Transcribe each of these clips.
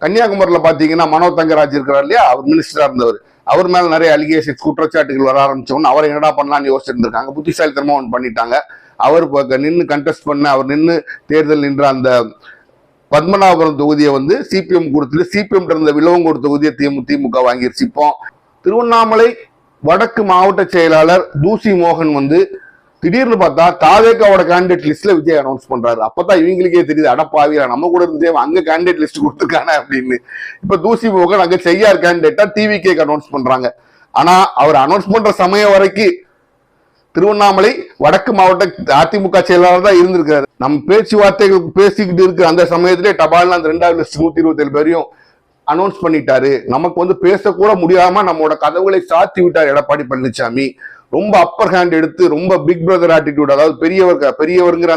கன்னியாகுமரியில் பார்த்தீங்கன்னா மனோ தங்கராஜ் இருக்கிறார் இல்லையா, அவர் மினிஸ்டரா இருந்தவர். அவர் மேல நிறைய அலிகேஷன்ஸ் குற்றச்சாட்டுகள் வர ஆரம்பிச்சோன்னு அவர் என்னடா பண்ணலாம்னு யோசிச்சிருந்திருக்காங்க. புத்திசாலித்தனமா ஒன்று பண்ணிட்டாங்க. அவர் நின்று கண்டெஸ்ட் பண்ண, அவர் நின்று தேர்தல் நின்ற அந்த பத்மநாபபுரம் தொகுதியை சிபிஎம் கொடுத்துட்டு சிபிஎம் இருந்த விலவங்கோடு தொகுதியை திமுக வாங்கிருச்சு. இப்போ திருவண்ணாமலை வடக்கு மாவட்ட செயலாளர் தூசி மோகன் திடீர்னு பார்த்தா தாவேக்காவோட கேண்டிடேட் லிஸ்ட்ல விஜய் அனௌன்ஸ் பண்றாரு. அப்பதான் இவங்களுக்கே தெரியுது, அடப்பாவியா நம்ம கூட இருந்தே அங்க கேண்டிடேட் லிஸ்ட் கொடுத்துருக்கானே அப்படின்னு. இப்ப தூசி மோகன் அங்க செய்யார் கேண்டிடேட்டா டிவிகே அனௌன்ஸ் பண்றாங்க. ஆனா அவர் அனௌன்ஸ் பண்ற சமயம் வரைக்கும் திருவண்ணாமலை வடக்கு மாவட்ட அதிமுக செயலாளர் தான் இருந்திருக்காரு. நம்ம பேச்சுவார்த்தைகள் பேசிக்கிட்டு இருக்கு அந்த சமயத்திலே டபால் அந்த 2வது லிஸ்ட் 127 பேரையும் அனௌன்ஸ் பண்ணிட்டாரு. நமக்கு பேசக்கூட முடியாம நம்மளோட கதவுகளை சாத்தி விட்டார் எடப்பாடி பழனிசாமி. ரொம்ப அப்பர் ஹேண்ட் எடுத்து ரொம்ப பிக் பிரதர் ஆட்டிடியூட், அதாவது பெரியவருங்கிற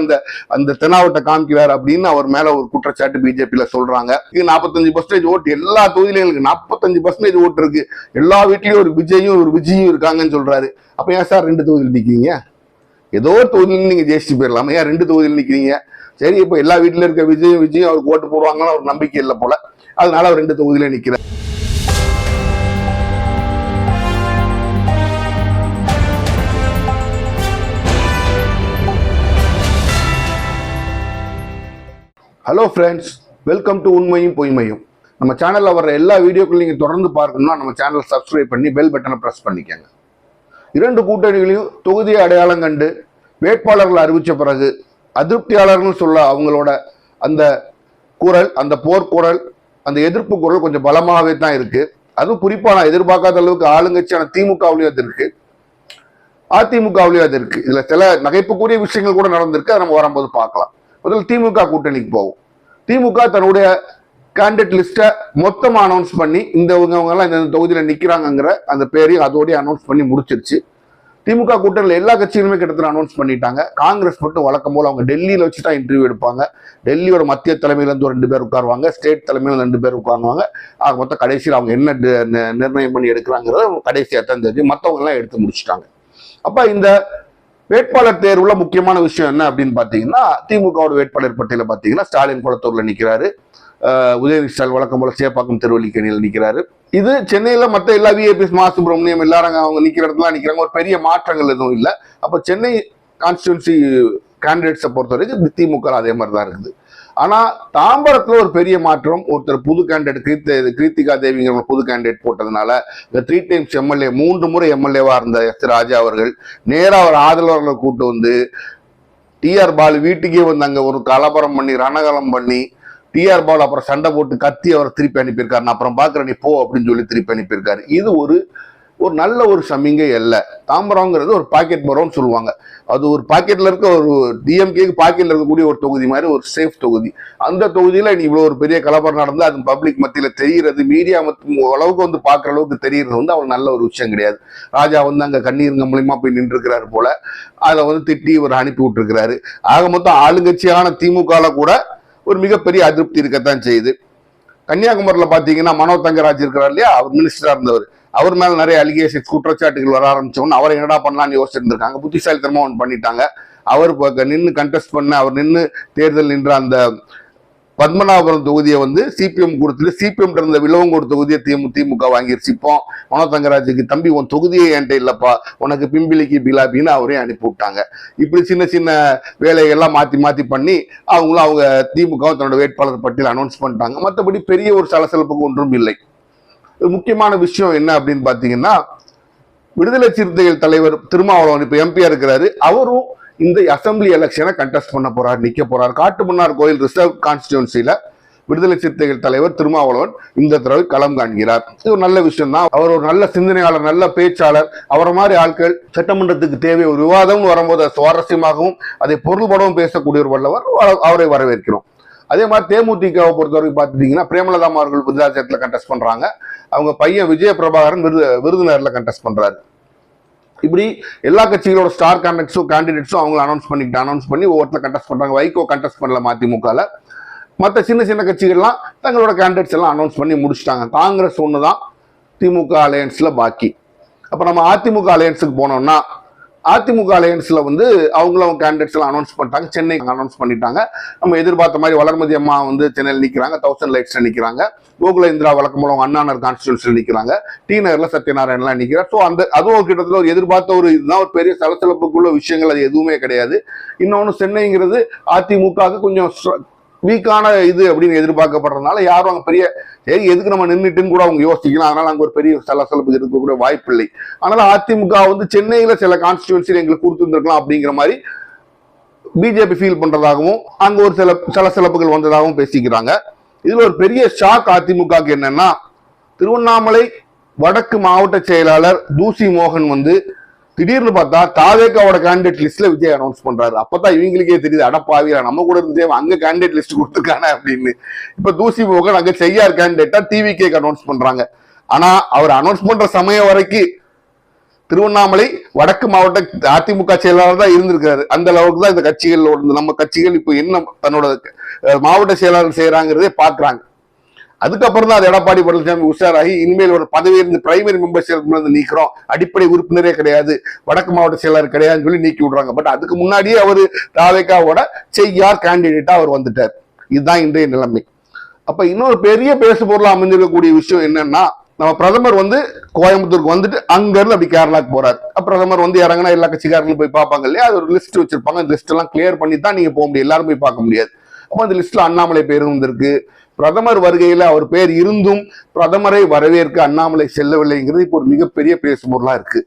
அந்த தெனாவட்ட காமிக்கிறார் அப்படின்னு அவர் மேல ஒரு குற்றச்சாட்டு பிஜேபியில சொல்றாங்க. 45% ஓட்டு எல்லா தொகுதியிலும் 45% ஓட்டு இருக்கு. எல்லா வீட்லயும் ஒரு விஜயும் இருக்காங்கன்னு சொல்றாரு. அப்ப ஏன் சார் 2 தொகுதியில் நிக்கிறீங்க? ஏதோ ஒரு தொகுதியில் நீங்க ஜெயிச்சுட்டு போயிடலாம், ஏன் 2 தொகுதியில் நிக்கிறீங்க? சரி, இப்ப எல்லா வீட்டுல இருக்க விஜயும் அவருக்கு ஓட்டு போடுவாங்கன்னு ஒரு நம்பிக்கை இல்லை போல, அதனால அவர் 2 தொகுதியில நிக்கிறார். ஹலோ ஃப்ரெண்ட்ஸ், வெல்கம் டு உண்மையும் பொய்மையும். நம்ம சேனல்ல வர்ற எல்லா வீடியோக்களும் நீங்க தொடர்ந்து பார்க்கணும்னா நம்ம சேனல் சப்ஸ்கிரைப் பண்ணி பெல் பட்டனை பிரஸ் பண்ணிக்கங்க. 2 கூட்டணிகளையும் தொகுதியை அடையாளம் கண்டு வேட்பாளர்கள் அறிவிச்ச பிறகு அதிருப்தியாளர்கள் சொல்ல அவங்களோட அந்த குரல், அந்த போர்க்குரல், அந்த எதிர்ப்பு குரல் கொஞ்சம் பலமாகவே தான் இருக்கு. அதுவும் குறிப்பா நான் எதிர்பார்க்காத அளவுக்கு ஆளுங்கட்சியான திமுகவிலேயே அது இருக்கு, அதிமுகவிலேயே அது இருக்கு. இதுல சில நகைப்புக்குரிய விஷயங்கள் கூட நடந்திருக்கு, அதை நம்ம வரும்போது பார்க்கலாம். முதல்ல திமுக கூட்டணிக்கு போவோம். திமுக தன்னுடைய கேண்டிடேட் லிஸ்ட்டை மொத்தமா அனௌன்ஸ் பண்ணி இவங்க எல்லாம் இந்த தொகுதியில நிக்கிறாங்கிற அந்த பேரையும் அதோடய அனௌன்ஸ் பண்ணி முடிச்சிருச்சு. திமுக கூட்டணியில் எல்லா கட்சிகளுமே கிட்டத்தட்ட அனௌன்ஸ் பண்ணிட்டாங்க. காங்கிரஸ் மட்டும் வழக்கம் போல அவங்க டெல்லியில வச்சுதான் இன்டர்வியூ எடுப்பாங்க. டெல்லியோட மத்திய தலைமையில இருந்து 2 பேர் உட்காருவாங்க, ஸ்டேட் தலைமையில 2 பேர் உட்காருவாங்க. ஆக மொத்தம் கடைசியில் அவங்க என்ன நிர்ணயம் பண்ணி எடுக்கிறாங்கிறத கடைசியா தான் தெரிஞ்சு மற்றவங்க எல்லாம் எடுத்து முடிச்சுட்டாங்க. அப்ப இந்த வேட்பாளர் தேர்வுல முக்கியமான விஷயம் என்ன அப்படின்னு பாத்தீங்கன்னா, திமுகவோட வேட்பாளர் பட்டியல பாத்தீங்கன்னா ஸ்டாலின் குளத்தூர்ல நிக்கிறாரு, உதயநிதி ஸ்டாலின் வழக்கம் போல சேப்பாக்கம் திருவல்லிக்கேணியில் நிக்கிறாரு. இது சென்னையில மற்ற எல்லா விஐபிஎஸ் சுப்பிரமணியம் எல்லாரும் அவங்க நிக்கிற இடத்துல நிக்கிறாங்க. ஒரு பெரிய மாற்றங்கள் எதுவும் இல்லை. அப்ப சென்னை கான்ஸ்டிடுவன்சி கேண்டிடேட்ஸை பொறுத்த வரைக்கும் திமுக அதே மாதிரி தான் இருக்குது. ஆனா தாம்பரத்துல ஒரு பெரிய மாற்றம், ஒருத்தர் புது கேண்டிடேட் கிருத்திகா தேவிங்கிற புது கேண்டிடேட் போட்டதுனால இந்த 3 டைம்ஸ் எம்எல்ஏ 3 முறை எம்எல்ஏவா இருந்த எஸ் ராஜா அவர்கள் நேரா அவர் ஆதரவாளர்களை கூட்டு டிஆர் பாலு வீட்டுக்கே அங்க ஒரு கலவரம் பண்ணி ரணகலம் பண்ணி டிஆர் பாலு அப்புறம் சண்டை போட்டு கத்தி அவர் திருப்பி அனுப்பியிருக்காரு. நான் அப்புறம் பாக்குறேன் நீ போ அப்படின்னு சொல்லி திருப்பி அனுப்பியிருக்காரு. இது ஒரு நல்ல ஒரு சமிங்கை அல்ல. தாம்பரம்ங்கிறது ஒரு பாக்கெட் பரோன்னு சொல்லுவாங்க. அது ஒரு பாக்கெட்ல இருக்க ஒரு டிஎம்கேக்கு பாக்கெட்ல இருக்கக்கூடிய ஒரு தொகுதி மாதிரி, ஒரு சேஃப் தொகுதி. அந்த தொகுதியில இவ்வளவு ஒரு பெரிய கலவரம் நடந்து அது பப்ளிக் மத்தியில தெரிகிறது, மீடியா அளவுக்கு பாக்குற அளவுக்கு தெரிகிறது அவள் நல்ல ஒரு விஷயம் கிடையாது. ராஜா அங்க கண்ணீருங்க மூலியமா போய் நின்று இருக்கிறாரு போல, அதை திட்டி இவர் அனுப்பி விட்டுருக்கிறாரு. ஆக மொத்தம் ஆளுங்கட்சியான திமுக கூட ஒரு மிகப்பெரிய அதிருப்தி இருக்கத்தான் செய்யுது. கன்னியாகுமரியில் பாத்தீங்கன்னா மனோ தங்கராஜ் இருக்கிறார் இல்லையா, அவர் மினிஸ்டரா இருந்தவர். அவர் மேல நிறைய அலிகேஷன்ஸ் குற்றச்சாட்டுகள் வர ஆரம்பிச்சோன்னு அவர் என்னடா பண்ணலாம்னு யோசிச்சிருந்திருக்காங்க. புத்திசாலித்தனமா ஒன்று பண்ணிட்டாங்க. அவர் நின்று கண்டெஸ்ட் பண்ண, அவர் நின்று தேர்தல் நின்ற அந்த பத்மநாபபுரம் தொகுதியை சிபிஎம் கொடுத்துட்டு சிபிஎம் இருந்த விலவங்கோடு தொகுதியை திமுக வாங்கிருச்சு. இப்போ மனோ தங்கராஜுக்கு தம்பி உன் தொகுதியே என்கிட்ட இல்லப்பா, உனக்கு பிம்பிலிக்கு பிலாபின்னு அவரே அனுப்பி விட்டாங்க. இப்படி சின்ன சின்ன வேலைகள்லாம் மாத்தி பண்ணி அவங்க திமுக தன்னோட வேட்பாளர் பட்டியல் அனௌன்ஸ் பண்ணிட்டாங்க. மற்றபடி பெரிய ஒரு சலசலப்புக்கு ஒன்றும் இல்லை. முக்கியமான விஷயம் என்ன அப்படின்னு பாத்தீங்கன்னா, விடுதலை சிறுத்தைகள் தலைவர் திருமாவளவன் இப்ப எம்பியா இருக்கிறாரு. அவரும் இந்த அசம்பிளி எலெக்ஷனை கண்டெஸ்ட் பண்ண போறார், நிக்க போறார். காட்டுமன்னார் கோயில் ரிசர்வ் கான்ஸ்டிடுவன்சில விடுதலை சிறுத்தைகள் தலைவர் திருமாவளவன் இந்த தடவை களம் காண்கிறார். இது ஒரு நல்ல விஷயம் தான். அவர் ஒரு நல்ல சிந்தனையாளர், நல்ல பேச்சாளர். அவரை மாதிரி ஆட்கள் சட்டமன்றத்துக்கு தேவை ஒரு விவாதம் வரும்போது சுவாரஸ்யமாகவும் அதை பொருள்படவும் பேசக்கூடிய ஒரு வல்லவர், அவரை வரவேற்கிறோம். அதே மாதிரி தேமுதிகவை பொறுத்தவரைக்கும் பார்த்துட்டீங்கன்னா பிரேமலதா அவர்கள் விருதாச்சலத்தில் கண்டெஸ்ட் பண்றாங்க. அவங்க பையன் விஜய பிரபாகரன் விருதுநகர்ல கண்டெஸ்ட் பண்றாரு. இப்படி எல்லா கட்சிகளோட ஸ்டார் கேண்டிடேட்ஸும் அவங்க அனௌன்ஸ் பண்ணி ஒவ்வொருத்தர் கண்டெஸ்ட் பண்றாங்க. வைகோ கண்டெஸ்ட் பண்ணல மதிமுகல. மற்ற சின்ன கட்சிகள்லாம் தங்களோட கேண்டிடேட்ஸ் எல்லாம் அனௌன்ஸ் பண்ணி முடிச்சுட்டாங்க. காங்கிரஸ் ஒண்ணுதான் திமுக அலையன்ஸ்ல பாக்கி. அப்ப நம்ம அதிமுக அலையன்ஸுக்கு போனோம்னா அதிமுக அலையன்ஸ்ல வந்து அவங்களும் கேண்டிடேட்ஸ் எல்லாம் அனௌன்ஸ் பண்ணிட்டாங்க. சென்னை அனௌன்ஸ் பண்ணிட்டாங்க. நம்ம எதிர்பார்த்த மாதிரி வளர்மதி அம்மா வந்து சென்னையில் நிற்கிறாங்க, 1000 லைட்ஸ்ல நிற்கிறாங்க. கோகுல இந்திரா வழக்கம் மூலம் அண்ணாநகர் கான்ஸ்டியூன்சியில் நிற்கிறாங்க. டி நகர்ல சத்யநாராயணலாம் நிற்கிறார். ஸோ அதுவும் கிட்டத்தட்ட ஒரு எதிர்பார்த்த ஒரு இதுதான், ஒரு பெரிய சலசலப்புக்குள்ள விஷயங்கள் அது எதுவுமே கிடையாது. இன்னொன்று சென்னைங்கிறது அதிமுக கொஞ்சம் வீக்கான இது அப்படின்னு எதிர்பார்க்கப்படுறதுனால யாரும் அங்கே பெரிய சரி எதுக்கு நம்ம நின்றுட்டுன்னு கூட அவங்க யோசிக்கலாம். அதனால அங்கே ஒரு பெரிய சலசலப்பு இருக்கக்கூடிய வாய்ப்பு இல்லை. அதனால அதிமுக வந்து சென்னையில சில கான்ஸ்டியூன்சி எங்களுக்கு கொடுத்துருந்துருக்கலாம் அப்படிங்கிற மாதிரி பிஜேபி ஃபீல் பண்றதாகவும் அங்க ஒரு சில சலசலப்புகள் வந்ததாகவும் பேசிக்கிறாங்க. இதுல ஒரு பெரிய ஷாக் அதிமுகவுக்கு என்னன்னா, திருவண்ணாமலை வடக்கு மாவட்ட செயலாளர் தூசி மோகன் வந்து திடீர்னு பார்த்தா தாவேக்காவோட கேண்டிடேட் லிஸ்ட்ல விஜய் அனௌன்ஸ் பண்றாரு. அப்பதான் இவங்களுக்கே தெரியுது, அடப்பாவியா நம்ம கூட இருந்தே அங்க கேண்டிடேட் லிஸ்ட் கொடுத்துருக்கானே அப்படின்னு. இப்ப தூசி மோகன் அங்க செய்யார் கேண்டிடேட்டா டிவிகே அனௌன்ஸ் பண்றாங்க. ஆனா அவர் அனௌன்ஸ் பண்ற சமயம் வரைக்கும் திருவண்ணாமலை வடக்கு மாவட்ட அதிமுக செயலாளர் தான் இருந்திருக்காரு. அந்த அளவுக்கு தான் இந்த கட்சிகள், நம்ம கட்சிகள் இப்போ என்ன தன்னோட மாவட்ட செயலாளர் செய்யறாங்கிறதே பாக்குறாங்க. அதுக்கப்புறம் தான் அது எடப்பாடி பழனிசாமி உஷாராகி இனிமேல் ஒரு பதவி இருந்து பிரைமரி மெம்பர்ஷிப் நீக்கிறோம், அடிப்படை உறுப்பினரே கிடையாது, வடக்கு மாவட்ட செயலாளர் கிடையாதுன்னு சொல்லி நீக்கி விடுறாங்க. பட் அதுக்கு முன்னாடியே அவர் தாவேக்காவோட செய்யார் கேண்டிடேட்டா அவர் வந்துட்டார். இதுதான் இன்றைய நிலைமை. அப்ப இன்னொரு பெரிய பேசு பொருளா அமைஞ்சிருக்கக்கூடிய விஷயம் என்னன்னா, நம்ம பிரதமர் வந்து கோயம்புத்தூருக்கு வந்துட்டு அங்க இருந்து அப்படி கேரளாக்கு போறாரு. பிரதமர் வந்து இறங்கினா எல்லா கட்சிக்காரங்களும் போய் பார்ப்பாங்க இல்லையா, அது ஒரு லிஸ்ட் வச்சிருப்பாங்க. அந்த லிஸ்ட் எல்லாம் கிளியர் பண்ணி தான் நீங்க போக முடியும், எல்லாரும் போய் பார்க்க முடியாது. அப்ப அந்த லிஸ்ட்ல அண்ணாமலை பேரும் வந்திருக்கு. பிரதமர் வருகையில அவர் பேர் இருந்தும் பிரதமரை வரவேற்க அண்ணாமலை செல்லவில்லைங்கிறது இப்போ ஒரு மிகப்பெரிய பேசுபொருளா இருக்கு.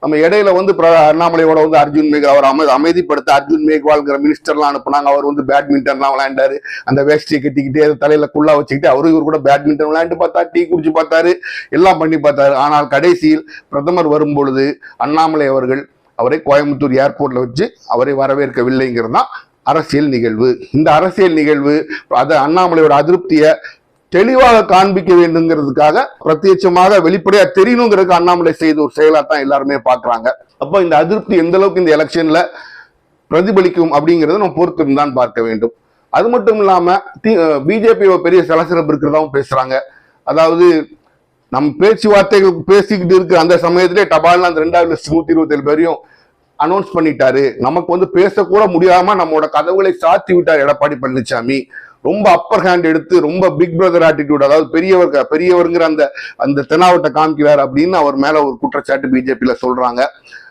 நம்ம இடையில வந்து அண்ணாமலையோட வந்து அர்ஜுன் மேக் அவர் அமைதிப்படுத்த அர்ஜுன் மேக்வால்ங்கிற மினிஸ்டர்லாம் அனுப்புனாங்க. அவர் வந்து பேட்மிண்டன்லாம் விளையாண்டாரு. அந்த வேஷ்டியை கட்டிக்கிட்டே தலையில குள்ளா வச்சுக்கிட்டு அவரு இவர் கூட பேட்மிண்டன் விளையாண்டு பார்த்தாரு, டீ குடிச்சு பார்த்தாரு, எல்லாம் பண்ணி பார்த்தாரு. ஆனால் கடைசியில் பிரதமர் வரும் பொழுது அண்ணாமலை அவர்கள் அவரை கோயம்புத்தூர் ஏர்போர்ட்ல வச்சு அவரை வரவேற்கவில்லைங்கிறது தான் அரசியல் நிகழ்வு. இந்த அரசியல் நிகழ்வு அது அண்ணாமலையோட அதிருப்தியை தெளிவாக காண்பிக்க வேண்டுங்கிறதுக்காக பிரத்யட்சமாக வெளிப்படையா தெரியணுங்கிறதுக்கு அண்ணாமலை செய்த ஒரு செயலா தான் எல்லாருமே பாக்குறாங்க. அப்ப இந்த அதிருப்தி எந்த அளவுக்கு இந்த எலெக்ஷன்ல பிரதிபலிக்கும் அப்படிங்கறத நம்ம பொறுத்து தான் பார்க்க வேண்டும். அது மட்டும் இல்லாம பிஜேபி பெரிய சலசலப்பு இருக்கிறதாவும் பேசுறாங்க. அதாவது நம்ம பேச்சுவார்த்தைகள் பேசிக்கிட்டு இருக்கு அந்த சமயத்திலே டபால்ல அந்த 2வது லிஸ்ட் 127 பேரையும் அனௌன்ஸ் பண்ணிட்டாரு. நமக்கு வந்து பேசக்கூட முடியாம நம்மளோட கதவுகளை சாத்தி விட்டார் எடப்பாடி பழனிசாமி. ரொம்ப அப்பர் ஹேண்ட் எடுத்து ரொம்ப பிக் பிரதர் ஆட்டிடியூட், அதாவது பெரியவருங்கிற அந்த தெனாவட்டை காமிக்கிறார் அப்படின்னு அவர் மேல ஒரு குற்றச்சாட்டு பிஜேபியில சொல்றாங்க.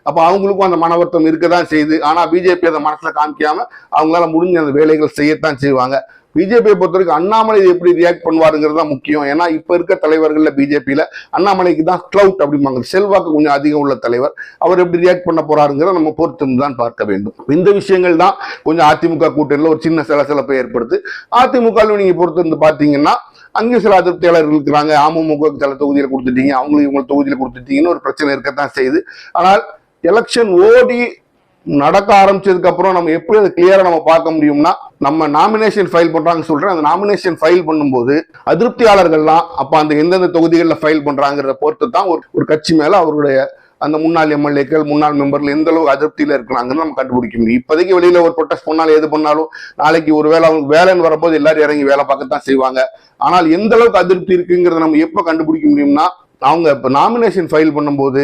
அப்ப அவங்களுக்கும் அந்த மனவர்த்தம் இருக்கதான் செய்யுது. ஆனா பிஜேபி அதை மனசுல காமிக்காம அவங்களால முடிஞ்ச அந்த வேலைகள் செய்யத்தான் செய்வாங்க. பிஜேபியை பொறுத்த வரைக்கும் அண்ணாமலை எப்படி ரியாக்ட் பண்ணுவாருங்கிறது தான் முக்கியம். ஏன்னா இப்ப இருக்க தலைவர்கள்ல பிஜேபியில அண்ணாமலைக்கு தான் கிளவுட் அப்படிம்பாங்க, செல்வாக்கு கொஞ்சம் அதிகம் உள்ள தலைவர். அவர் எப்படி ரியாக்ட் பண்ண போறாருங்கிறத நம்ம பொறுத்து தான் பார்க்க வேண்டும். இந்த விஷயங்கள் தான் கொஞ்சம் அதிமுக கூட்டணியில் ஒரு சின்ன சலசலப்பை ஏற்படுத்து. அதிமுக நீங்க பொறுத்து இருந்து பாத்தீங்கன்னா அங்கே சில அதிருப்தியாளர்கள் இருக்கிறாங்க. அமமுக சில தொகுதியில கொடுத்துட்டீங்க, அவங்களுக்கு இவங்க தொகுதியில கொடுத்துட்டீங்கன்னு ஒரு பிரச்சனை இருக்கத்தான் செய்யுது. ஆனால் எலெக்ஷன் ஓடி நடக்க ஆரம்பிச்சதுக்கு அப்புறம் நம்ம எப்படி அது கிளியரா நம்ம பார்க்க முடியும்னா, நம்ம நாமினேஷன் ஃபைல் பண்றாங்க சொல்றேன், அந்த நாமினேஷன் ஃபைல் பண்ணும்போது அதிருப்தியாளர்கள்லாம் அப்ப அந்த எந்தெந்த தொகுதிகளில் ஃபைல் பண்றாங்கிறத பொறுத்து தான் ஒரு கட்சி மேல அவருடைய அந்த முன்னாள் எம்எல்ஏக்கள் முன்னாள் மெம்பர்கள் எந்த அளவுக்கு அதிருப்தியில இருக்கிறாங்கன்னு நம்ம கண்டுபிடிக்க முடியும். இப்போதைக்கு வெளியில ஒரு ப்ரொடெஸ்ட் பண்ணாலும் எது பண்ணாலும் நாளைக்கு ஒரு வேலை அவங்களுக்கு வேலைன்னு வரும்போது எல்லாரும் இறங்கி வேலை பார்க்கத்தான் செய்வாங்க. ஆனால் எந்த அளவுக்கு அதிருப்தி இருக்குங்கிறத நம்ம எப்ப கண்டுபிடிக்க முடியும்னா, அவங்க இப்ப நாமினேஷன் ஃபைல் பண்ணும்போது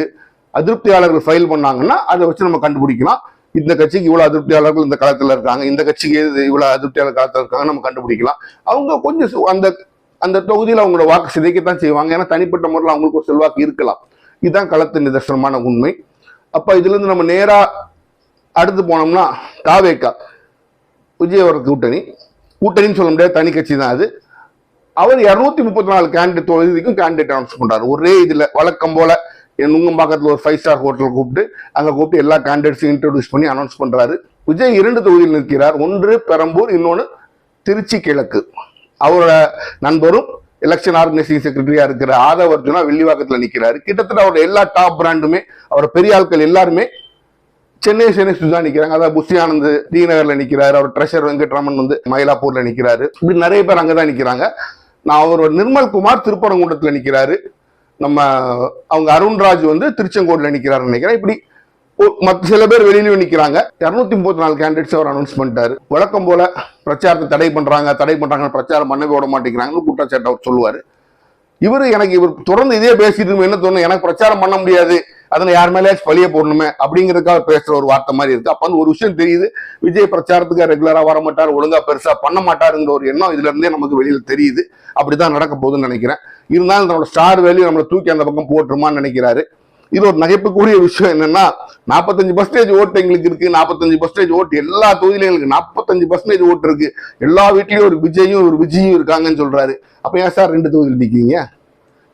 அதிருப்தியாளர்கள் ஃபைல் பண்ணாங்கன்னா அதை வச்சு நம்ம கண்டுபிடிக்கலாம். இந்த கட்சிக்கு இவ்வளவு அதிருப்தியாளர்கள் இந்த களத்துல இருக்காங்க, இந்த கட்சிக்கு இவ்வளவு அதிருப்தியாளர் களத்துல இருக்காங்க நம்ம கண்டுபிடிக்கலாம். அவங்க கொஞ்சம் அந்த தொகுதியில அவங்களோட வாக்கு சிதைக்கத்தான் செய்வாங்க. ஏன்னா தனிப்பட்ட முறையில் அவங்களுக்கு ஒரு செல்வாக்கு இருக்கலாம். இதுதான் களத்தின் நிதர்சனமான உண்மை. அப்ப இதுல இருந்து நம்ம நேரா அடுத்து போனோம்னா தாவேகா விஜயவர கூட்டணின்னு சொல்ல முடியாது, தனி கட்சி தான் அது. அவர் 234 கேண்டிடேட் தொகுதிக்கும் கேண்டிடேட் அனௌன்ஸ் பண்றாரு. ஒரே இதுல வழக்கம் போல நுங்கம்பாக்கத்துல ஒரு 5 ஸ்டார் ஹோட்டல் கூப்பிட்டு எல்லா கேண்டிடேட்ஸையும் இன்ட்ரோடியூஸ் பண்ணி அனௌன்ஸ் பண்றாரு. விஜய் 2 தொகுதியில் நிற்கிறார். ஒன்று பெரம்பூர், இன்னொன்னு திருச்சி கிழக்கு. அவரோட நண்பரும் எலெக்ஷன் ஆர்கனைசிங் செக்ரட்டரியா இருக்கிற ஆதவ் அர்ஜுனா வில்லிவாக்கத்துல நிற்கிறாரு. கிட்டத்தட்ட அவரோட எல்லா டாப் பிராண்டுமே அவர் பெரிய ஆட்கள் எல்லாருமே சென்னை தான் நிற்கிறாங்க. அதாவது புஷி ஆனந்த் டி நகர்ல நிற்கிறாரு, அவர் ட்ரெஷர் வெங்கட்ராமன் வந்து மயிலாப்பூர்ல நிற்கிறாரு. இப்படி நிறைய பேர் அங்கதான் நிற்கிறாங்க. அவரோட நிர்மல்குமார் திருப்பரங்குன்றத்துல நிற்கிறாரு. நம்ம அவங்க அருண்ராஜ் வந்து திருச்செங்கோடுல நிக்கிறாரு நினைக்கிறேன். இப்படி மற்ற சில பேர் வெளியில நிக்கிறாங்க. 234 கேண்டிடேட்ஸ் அவர் அனௌன்ஸ் பண்ணிட்டாரு. வழக்கம் போல பிரச்சாரத்தை தடை பண்றாங்க பிரச்சாரம் பண்ணவே விட மாட்டேங்கிறாங்கன்னு குற்றச்சாட்டு அவர் சொல்லுவாரு. இவர் தொடர்ந்து இதே பேசிட்டு என்ன தோணும், எனக்கு பிரச்சாரம் பண்ண முடியாது அதனை யார் மேலேயாச்சும் பழிய போடணுமே அப்படிங்கிறதுக்காக பேசுற ஒரு வார்த்தை மாதிரி இருக்கு. அப்ப வந்து ஒரு விஷயம் தெரியுது, விஜய் பிரச்சாரத்துக்கு ரெகுலரா வர மாட்டார், ஒழுங்கா பெருசா பண்ண மாட்டாருங்கிற ஒரு எண்ணம் இதுல இருந்தே நமக்கு வெளியில தெரியுது. அப்படிதான் நடக்க போகுதுன்னு நினைக்கிறேன். இருந்தாலும் நம்மளோட ஸ்டார் வேல்யூ நம்மளை தூக்கி அந்த பக்கம் போட்டுருமான்னு நினைக்கிறாரு. இது ஒரு நகைப்புக்குரிய விஷயம் என்னன்னா, 45% ஓட்டு எங்களுக்கு இருக்கு, 45% ஓட்டு எல்லா தொகுதியிலும் எங்களுக்கு 45% ஓட்டு இருக்கு, எல்லா வீட்லயும் ஒரு விஜயும் இருக்காங்கன்னு சொல்றாரு. அப்ப ஏன் சார் 2 தொகுதியில் நிக்கிறீங்க?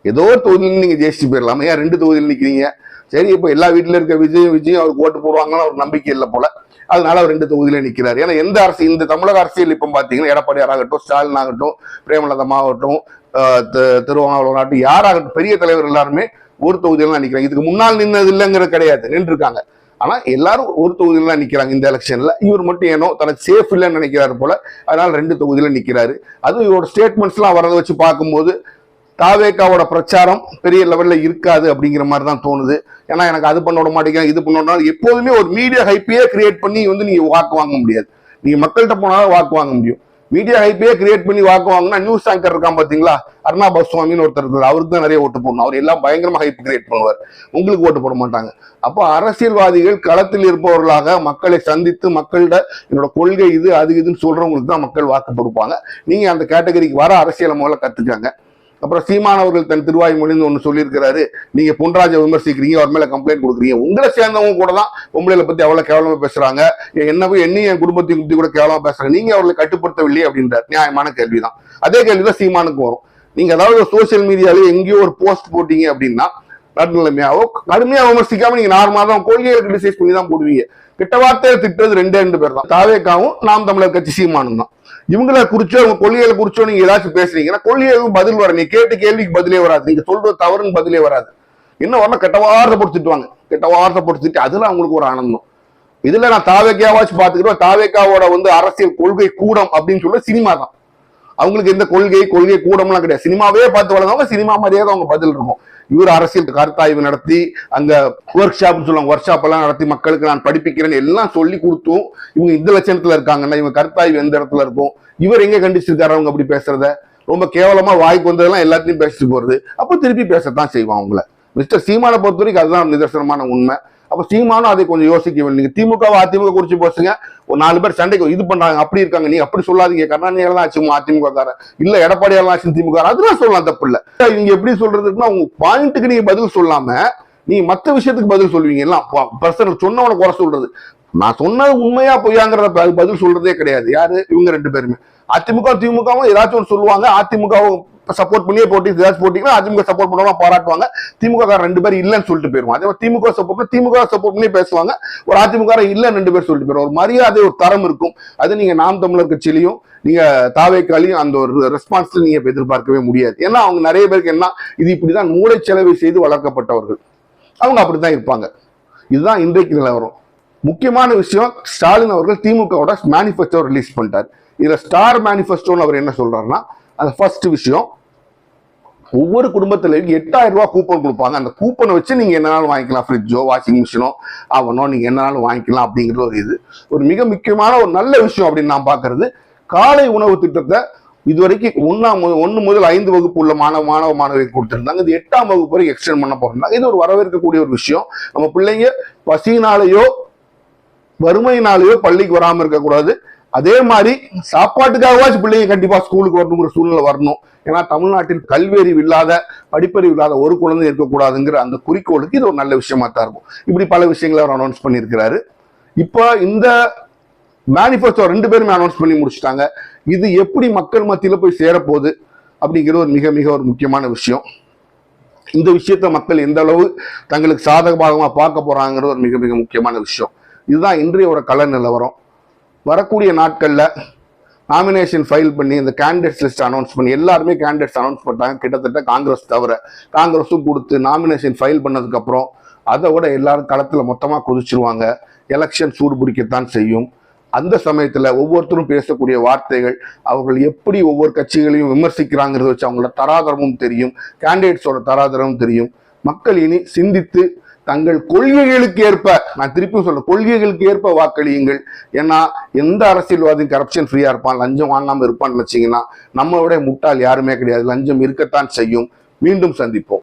ஏதோ ஒரு தொகுதியில நீங்க ஜெயிச்சுட்டு போயிடலாமா? ஏன் 2 தொகுதியில் நிக்கிறீங்க? சரி, இப்ப எல்லா வீட்டுல இருக்க விஜயும் அவருக்கு ஓட்டு போடுவாங்கன்னு ஒரு நம்பிக்கை இல்லை போல, அதனால அவர் 2 தொகுதியில நிக்கிறாரு. ஏன்னா எந்த அரசு, இந்த தமிழக அரசியல் இப்ப பாத்தீங்கன்னா எடப்பாடியார் ஆகட்டும், ஸ்டாலின் ஆகட்டும், பிரேமலதா ஆகட்டும், திருவாங்கூர் ஆகட்டும், யாராகட்டும், பெரிய தலைவர் எல்லாருமே ஒரு தொகுதியில தான் நிக்கிறாங்க. இதுக்கு முன்னால் நின்னது இல்லைங்கிறது கிடையாது, நின்று இருக்காங்க. ஆனா எல்லாரும் ஒரு தொகுதியில தான் நிக்கிறாங்க இந்த எலெக்ஷன்ல. இவர் மட்டும் ஏனோ தனக்கு சேஃப் இல்லைன்னு நினைக்கிறாரு போல, அதனால 2 தொகுதியில நிக்கிறாரு. அதுவும் இவரோட ஸ்டேட்மெண்ட்ஸ் எல்லாம் வரதை வச்சு பார்க்கும்போது தாவேக்காவோட பிரச்சாரம் பெரிய லெவல்ல இருக்காது அப்படிங்கிற மாதிரி தான் தோணுது. ஏன்னா எனக்கு அது பண்ண விட மாட்டேங்கிறேன், இது பண்ண விட, எப்போதுமே ஒரு மீடியா ஹைப்பையே கிரியேட் பண்ணி வந்து நீங்க வாக்கு வாங்க முடியாது. நீங்க மக்கள்கிட்ட போனாலும் வாக்கு வாங்க முடியும். மீடியா ஹைப்பையே கிரியேட் பண்ணி வாக்கு வாங்கினா நியூஸ் ஆங்கர் இருக்கான் பாத்தீங்களா, அர்ணாப் சுவாமின்னு ஒருத்தர் இருக்காரு, அவருக்கு தான் நிறைய ஓட்டு போடணும். அவர் எல்லாம் பயங்கரமா ஹைப் கிரியேட் பண்ணுவார், உங்களுக்கு ஓட்டு போட மாட்டாங்க. அப்போ அரசியல்வாதிகள் களத்தில் இருப்பவர்களாக மக்களை சந்தித்து மக்களிட என்னோட கொள்கை இது அது இதுன்னு சொல்றவங்களுக்கு தான் மக்கள் வாக்கு கொடுப்பாங்க. நீங்க அந்த கேட்டகரிக்கு வர அரசியலை முதல்ல கத்துக்காங்க. அப்புறம் சீமான் அவர்கள் தன் திருவாய்மொழின்னு ஒன்று சொல்லியிருக்கிறாரு, நீங்க பொன்ராஜை விமர்சிக்கிறீங்க, அவர் மேல கம்ப்ளைண்ட் கொடுக்குறீங்க, உங்களை சேர்ந்தவங்க கூட தான் பொம்பளைகளை பத்தி அவ்வளவு கேவலமா பேசுறாங்க, என்னையும் என் குடும்பத்தையும் பத்தி கூட கேவலமா பேசுறாங்க, நீங்க அவர்களை கட்டுப்படுத்தவில்லையே அப்படின்றார். நியாயமான கேள்விதான். அதே கேள்விதான் சீமானுக்கு வரும். நீங்க அதாவது சோசியல் மீடியால எங்கேயோ ஒரு போஸ்ட் போட்டீங்க அப்படின்னா நடுநிலைமையாவோ கடுமையா விமர்சிக்காம நீங்க நார்மலா தான் கொள்கையை கிரிட்டிசைஸ் பண்ணி தான் போடுவீங்க. கிட்ட வார்த்தையை திட்டுறது 2 பேர் தான், தாவேக்காவும் நாம் தமிழர் கட்சி சீமானும் தான். இவங்களை குறிச்சோ உங்க கொள்கைகளை குறிச்சோ நீங்க ஏதாச்சும் பேசுறீங்கன்னா கொள்கைகளுக்கு பதில் வர, நீங்க கேட்டு கேள்விக்கு பதிலே வராது, நீங்க சொல்றது தவறுன்னு பதிலே வராது. என்ன வரணும், கெட்ட வார்த்தை பொறுத்துட்டுவாங்க, கெட்ட வார்த்தை பொறுத்துட்டு அதுல அவங்களுக்கு ஒரு ஆனந்தம். இதுல நான் தாவேக்காவாச்சும் பாத்துக்கிறோம், தாவேக்காவோட வந்து அரசியல் கொள்கை கூடம் அப்படின்னு சொல்ல சினிமா தான். அவங்களுக்கு எந்த கொள்கை கூடம்லாம் கிடையாது, சினிமாவே பார்த்து வளர்ந்தவங்க சினிமா மாதிரியே தான் அவங்க பதில் இருக்கும். இவர் அரசியல் கருத்தாய்வு நடத்தி அங்க ஒர்க் ஷாப்னு சொல்லுவாங்க, ஒர்க் ஷாப் எல்லாம் நடத்தி மக்களுக்கு நான் படிப்பிக்கிறேன்னு எல்லாம் சொல்லி கொடுத்தும் இவங்க இந்த லட்சணத்துல இருக்காங்கன்னா இவங்க கருத்தாய்வு எந்த இடத்துல இருக்கும்? இவர் எங்க கண்டிச்சிருக்காரு அவங்க அப்படி பேசுறத? ரொம்ப கேவலமா வாய்ப்பு வந்ததெல்லாம் எல்லாத்தையும் பேசிட்டு போறது. அப்போ திருப்பி பேசத்தான் செய்வான் அவங்கள. மிஸ்டர் சீமானை பொறுத்த வரைக்கும் அதுதான் நிதர்சனமான உண்மை. அப்ப சீமானும் அதை கொஞ்சம் யோசிக்க வேண்டும். நீங்க திமுக அதிமுக குறிச்சு பேசுங்க, ஒரு 4 பேர் சண்டைக்கு இது பண்றாங்க அப்படி இருக்காங்க, நீங்க அப்படி சொல்லாதீங்க, கருணாநிதியால தான் ஆச்சு அதிமுக காரன், இல்ல எடப்பாடியால ஆச்சு திமுக, அதெல்லாம் சொல்லலாம், தப்பு இல்ல. இவங்க எப்படி சொல்றதுன்னா உங்க பாயிண்ட்டுக்கு நீங்க பதில் சொல்லாம நீங்க மத்த விஷயத்துக்கு பதில் சொல்லுவீங்க. எல்லாம் பர்சனல் சொன்னவனை குறை சொல்றது, நான் சொன்னது உண்மையா பொய்யாங்கிறத பதில் சொல்றதே கிடையாது. யாரு இவங்க 2 பேருமே. அதிமுக திமுகவும் ஏதாச்சும் ஒன்று சொல்லுவாங்க, அதிமுகவும் சப்போர்ட் பண்ணியே போட்டீங்கன்னா அதிமுக சப்போர்ட் பண்ணுவாங்க, பாராட்டுவாங்க. திமுக 2 பேர் இல்லைன்னு சொல்லிட்டு போயிருவாங்க. அதே மாதிரி திமுக சப்போர்ட் பண்ணி பேசுவாங்க, ஒரு அதிமுக இல்ல 2 பேர் சொல்லிட்டு போயிருவாங்க. ஒரு மரியாதை, ஒரு தரம் இருக்கும். அது நீங்க நாம் தமிழர் கட்சியிலையும் நீங்க தாவேக்காலையும் அந்த ஒரு ரெஸ்பான்ஸ் நீங்க எதிர்பார்க்கவே முடியாது. ஏன்னா அவங்க நிறைய பேருக்கு என்ன, இது இப்படிதான் மூளை செலவை செய்து வளர்க்கப்பட்டவர்கள், அவங்க அப்படித்தான் இருப்பாங்க. இதுதான் இன்றைக்கு நிலவரம். முக்கியமான விஷயம், ஸ்டாலின் அவர்கள் திமுகவோட மேனிஃபெஸ்டோ ரிலீஸ் பண்ணிட்டார். இதுல ஸ்டார் மேனிஃபெஸ்டோன்னு அவர் என்ன சொல்றாருன்னா, அந்த ஃபர்ஸ்ட் விஷயம், ஒவ்வொரு குடும்பத்திலையும் 8000 ரூபாய் கூப்பன் கொடுப்பாங்க. அந்த கூப்பனை வச்சு நீங்க என்னனாலும் வாங்கிக்கலாம், ஃப்ரிட்ஜோ வாஷிங் மிஷினோ அவனோ நீங்க என்னனாலும் வாங்கிக்கலாம் அப்படிங்கிறது ஒரு இது ஒரு மிக முக்கியமான ஒரு நல்ல விஷயம் அப்படின்னு நான் பாக்குறது. காலை உணவு திட்டத்தை இதுவரைக்கும் 1 முதல் 5 வகுப்பு உள்ள மாணவிக்கு கொடுத்திருந்தாங்க. இது 8ஆம் வகுப்பு வரைக்கும் எக்ஸ்டெண்ட் பண்ண போறாங்க. இது ஒரு வரவேற்கக்கூடிய ஒரு விஷயம். நம்ம பிள்ளைங்க பசினாலேயோ வறுமையினாலேயோ பள்ளிக்கு வராம இருக்கக்கூடாது. அதே மாதிரி சாப்பாட்டுக்காகவாச்சும் பிள்ளைங்க கண்டிப்பா ஸ்கூலுக்கு வரணுங்கிற சூழ்நிலை வரணும். ஏன்னா தமிழ்நாட்டில் கல்வியறிவு இல்லாத, படிப்பறிவு இல்லாத ஒரு குழந்தை இருக்கக்கூடாதுங்கிற அந்த குறிக்கோளுக்கு இது ஒரு நல்ல விஷயமா தான் இருக்கும். இப்படி பல விஷயங்களை அவர் அனௌன்ஸ் பண்ணியிருக்கிறாரு. இப்போ இந்த மேனிஃபெஸ்டோ 2 பேருமே அனௌன்ஸ் பண்ணி முடிச்சுட்டாங்க. இது எப்படி மக்கள் மத்தியில போய் சேரப்போகுது அப்படிங்கிறது ஒரு மிக மிக ஒரு முக்கியமான விஷயம். இந்த விஷயத்த மக்கள் எந்த அளவு தங்களுக்கு சாதகமாக பார்க்க போறாங்கிறது ஒரு மிக மிக முக்கியமான விஷயம். இதுதான் இன்றையோட கள நிலவரம். வரக்கூடிய நாட்கள்ல நாமினேஷன் ஃபைல் பண்ணி இந்த கேண்டிடேட்ஸ் லிஸ்ட் அனௌன்ஸ் பண்ணி எல்லாருமே கேண்டிடேட்ஸ் அனௌன்ஸ் பண்ணிட்டாங்க, கிட்டத்தட்ட காங்கிரஸ் தவிர. காங்கிரஸும் கொடுத்து நாமினேஷன் ஃபைல் பண்ணதுக்கு அப்புறம் அதை விட எல்லாரும் களத்துல மொத்தமா குதிச்சிருவாங்க. எலெக்ஷன் சூடு பிடிக்கத்தான் செய்யும். அந்த சமயத்துல ஒவ்வொருத்தரும் பேசக்கூடிய வார்த்தைகள், அவர்கள் எப்படி ஒவ்வொரு கட்சிகளையும் விமர்சிக்கிறாங்கிறத வச்சு அவங்களோட தராதரமும் தெரியும், கேண்டிடேட்ஸோட தராதரமும் தெரியும். மக்கள் இனி சிந்தித்து தங்கள் கொள்கைகளுக்கு ஏற்ப, நான் திருப்பி சொல்றேன், கொள்கைகளுக்கு ஏற்ப வாக்களியுங்கள். ஏன்னா எந்த அரசியல்வாதியும் கரப்ஷன் ஃப்ரீயா இருப்பான், லஞ்சம் வாங்காம இருப்பான்னு நினைச்சீங்கன்னா நம்ம விட முட்டாள் யாருமே கிடையாது. லஞ்சம் இருக்கத்தான் செய்யும். மீண்டும் சந்திப்போம்.